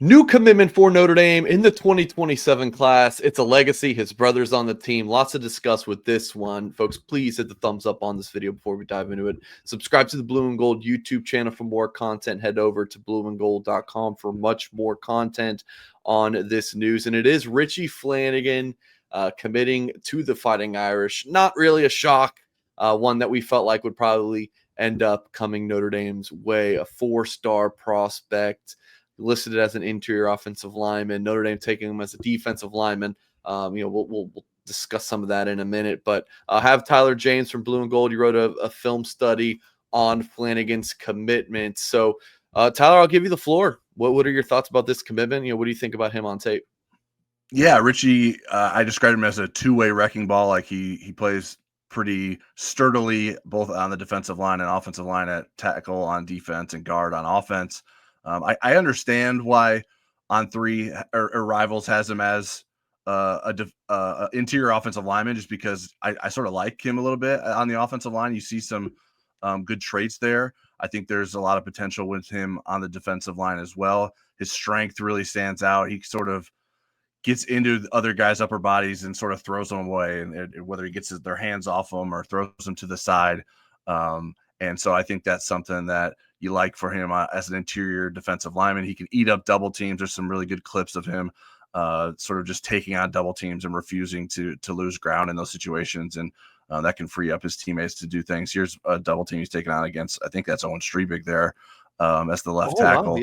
New commitment for Notre Dame in the 2027 class. It's a legacy. His brother's on the team. Lots to discuss with this one. Folks, please hit the thumbs up on this video before we dive into it. Subscribe to the Blue and Gold YouTube channel for more content. Head over to blueandgold.com for much more content on this news. And it is Richie Flanigan committing to the Fighting Irish. Not really a shock. One that we felt like would probably end up coming Notre Dame's way. A 4-star prospect listed as an interior offensive lineman. Notre Dame taking him as a defensive lineman. We'll discuss some of that in a minute. But have Tyler James from Blue and Gold. He wrote a film study on Flanigan's commitment. So, Tyler, I'll give you the floor. What are your thoughts about this commitment? What do you think about him on tape? Yeah, Richie, I described him as a two-way wrecking ball. Like he plays pretty sturdily both on the defensive line and offensive line, at tackle on defense and guard on offense. I understand why On Three or Rivals has him as a interior offensive lineman, just because I sort of like him a little bit on the offensive line. You see some good traits there. I think there's a lot of potential with him on the defensive line as well. His strength really stands out. He sort of gets into the other guys' upper bodies and sort of throws them away, and whether he gets their hands off them or throws them to the side. And so I think that's something that you like for him as an interior defensive lineman. He can eat up double teams. There's some really good clips of him sort of just taking on double teams and refusing to lose ground in those situations. And that can free up his teammates to do things. Here's a double team he's taken on against, I think that's Owen Strebig there as the left tackle. Wow,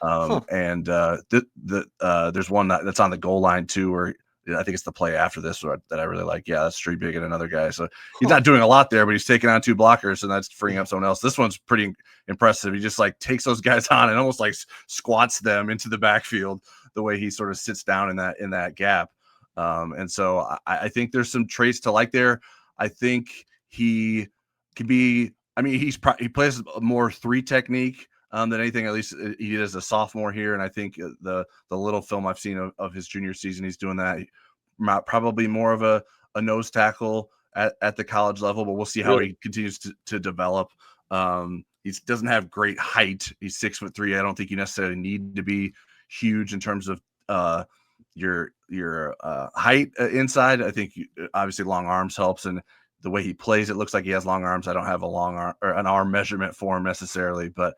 yeah. And there's one that's on the goal line too, where I think it's the play after this that I really like. Yeah, that's Strebig and another guy. So he's not doing a lot there, but he's taking on two blockers, and that's freeing up someone else. This one's pretty impressive. He just like takes those guys on and almost like squats them into the backfield, the way he sort of sits down in that gap. And so I think there's some traits to like there. I think he can be. I mean, he plays a more 3 technique than anything. At least he did as a sophomore here, and I think the little film I've seen of his junior season, he's doing that. Probably more of a nose tackle at the college level, but we'll see how he continues to develop. He doesn't have great height. He's 6'3". I don't think you necessarily need to be huge in terms of your height inside. I think obviously long arms helps, and the way he plays, it looks like he has long arms. I don't have a long arm or an arm measurement for him necessarily, but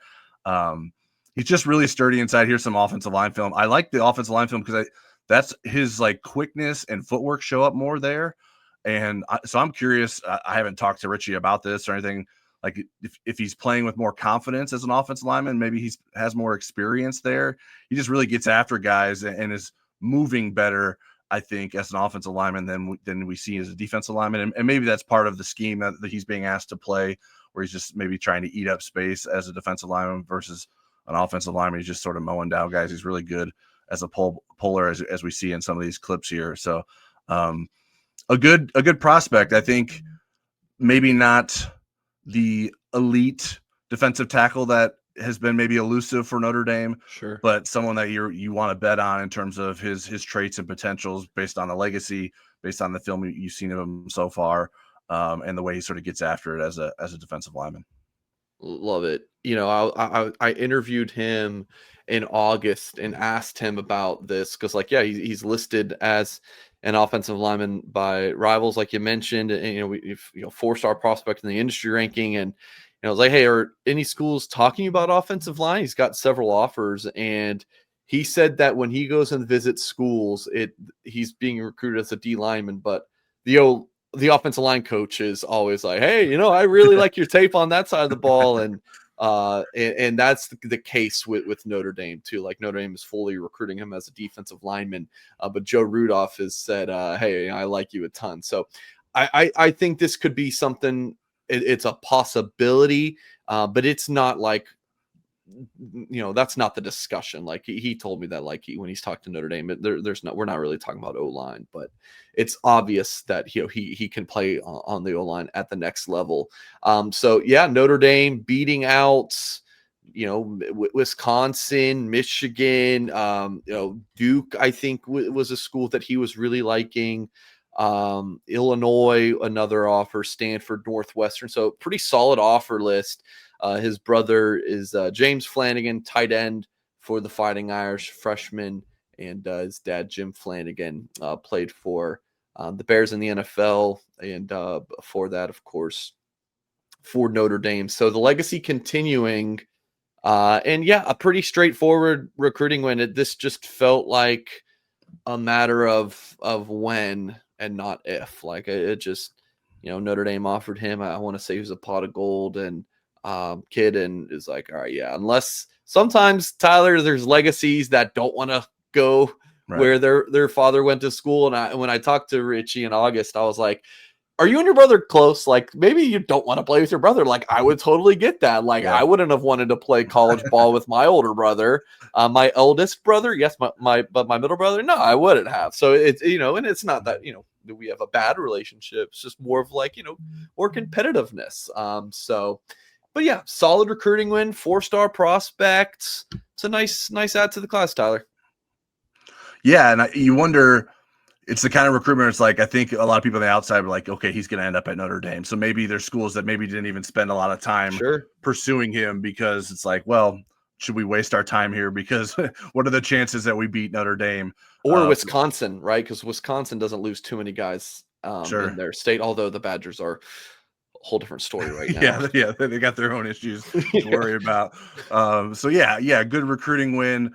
he's just really sturdy inside. Here's some offensive line film. I like the offensive line film because that's his like quickness and footwork show up more there. And so I'm curious. I haven't talked to Richie about this or anything. Like if he's playing with more confidence as an offensive lineman, maybe he has more experience there. He just really gets after guys and is moving better, I think, as an offensive lineman than we see as a defensive lineman. And maybe that's part of the scheme that he's being asked to play, where he's just maybe trying to eat up space as a defensive lineman versus an offensive lineman. He's just sort of mowing down guys. He's really good as a puller, as we see in some of these clips here. So a good prospect. I think maybe not the elite defensive tackle that has been maybe elusive for Notre Dame, Sure, but someone that you want to bet on in terms of his traits and potentials based on the legacy, based on the film you've seen of him so far, and the way he sort of gets after it as a defensive lineman. love it. I interviewed him in August and asked him about this because, like, yeah, he's listed as an offensive lineman by Rivals, like you mentioned, and 4-star prospect in the industry ranking, and I was like, hey, are any schools talking about offensive line? He's got several offers, and he said that when he goes and visits schools, he's being recruited as a D lineman, but the offensive line coach is always like, hey, I really like your tape on that side of the ball, and that's the case with Notre Dame too. Like Notre Dame is fully recruiting him as a defensive lineman, but Joe Rudolph has said, hey, I like you a ton. So I think this could be something. It's a possibility, but it's not like, that's not the discussion. Like he told me that, like when he's talked to Notre Dame, we're not really talking about O-line, but it's obvious that he can play on the O-line at the next level. So yeah, Notre Dame beating out Wisconsin, Michigan, Duke, I think was a school that he was really liking. Illinois, another offer, Stanford, Northwestern. So pretty solid offer list. His brother is James Flanigan, tight end for the Fighting Irish, freshman, and his dad, Jim Flanigan, played for the Bears in the NFL, and before that, of course, for Notre Dame. So the legacy continuing, and yeah, a pretty straightforward recruiting win. This just felt like a matter of when and not if. Like it just, Notre Dame offered him, I want to say he was a pot of gold, and kid, and is like, all right, yeah. Unless sometimes, Tyler, there's legacies that don't want to go where their father went to school. And when I talked to Richie in August, I was like, are you and your brother close? Like, maybe you don't want to play with your brother. Like, I would totally get that. Like, I wouldn't have wanted to play college ball with my older brother. My eldest brother, yes, but my middle brother, no, I wouldn't have. So it's, and it's not that, we have a bad relationship. It's just more of like, more competitiveness. But yeah, solid recruiting win, 4-star prospects. It's a nice add to the class, Tyler. Yeah, and you wonder, it's the kind of recruitment. It's like, I think a lot of people on the outside were like, okay, he's going to end up at Notre Dame. So maybe there's schools that maybe didn't even spend a lot of time pursuing him, because it's like, well, should we waste our time here? Because what are the chances that we beat Notre Dame or Wisconsin, right? Because Wisconsin doesn't lose too many guys in their state, although the Badgers are a whole different story right now. yeah, they got their own issues to worry about. So yeah, good recruiting win.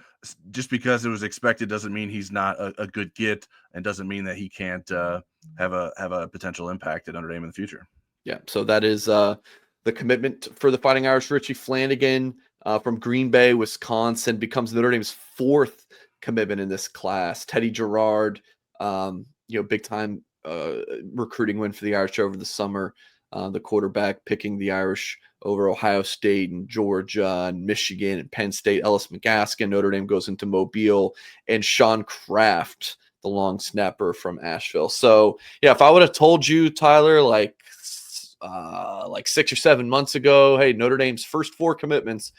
Just because it was expected doesn't mean he's not a good get, and doesn't mean that he can't have a potential impact at Notre Dame in the future. Yeah, so that is the commitment for the Fighting Irish. Richie Flanigan from Green Bay, Wisconsin, becomes Notre Dame's 4th commitment in this class. Teddy Gerard, big time recruiting win for the Irish over the summer. The quarterback picking the Irish over Ohio State and Georgia and Michigan and Penn State. Ellis McGaskin, Notre Dame goes into Mobile, and Sean Kraft, the long snapper from Asheville. So yeah, if I would have told you, Tyler, like 6 or 7 months ago, hey, Notre Dame's first 4 commitments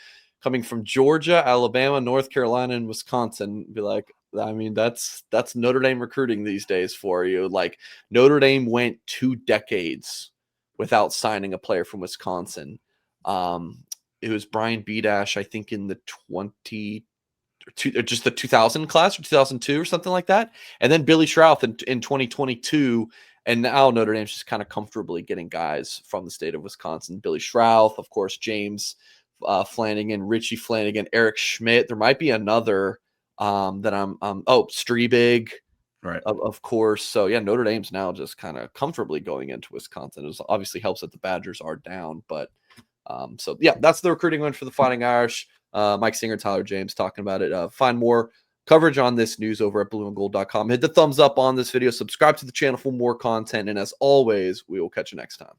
coming from Georgia, Alabama, North Carolina, and Wisconsin, be like, I mean, that's Notre Dame recruiting these days for you. Like, Notre Dame went 2 decades without signing a player from Wisconsin. It was Brian Bedash, I think, in the 2000 class, or 2002 or something like that. And then Billy Schrouth in 2022. And now Notre Dame's just kind of comfortably getting guys from the state of Wisconsin. Billy Schrouth, of course, James Flanigan, Richie Flanigan, Eric Schmidt. There might be another that I'm Streebig. Right. Of course. So yeah, Notre Dame's now just kind of comfortably going into Wisconsin. It obviously helps that the Badgers are down, but so yeah, that's the recruiting one for the Fighting Irish. Mike Singer, Tyler James talking about it. Find more coverage on this news over at blueandgold.com. Hit the thumbs up on this video, subscribe to the channel for more content, and as always, we will catch you next time.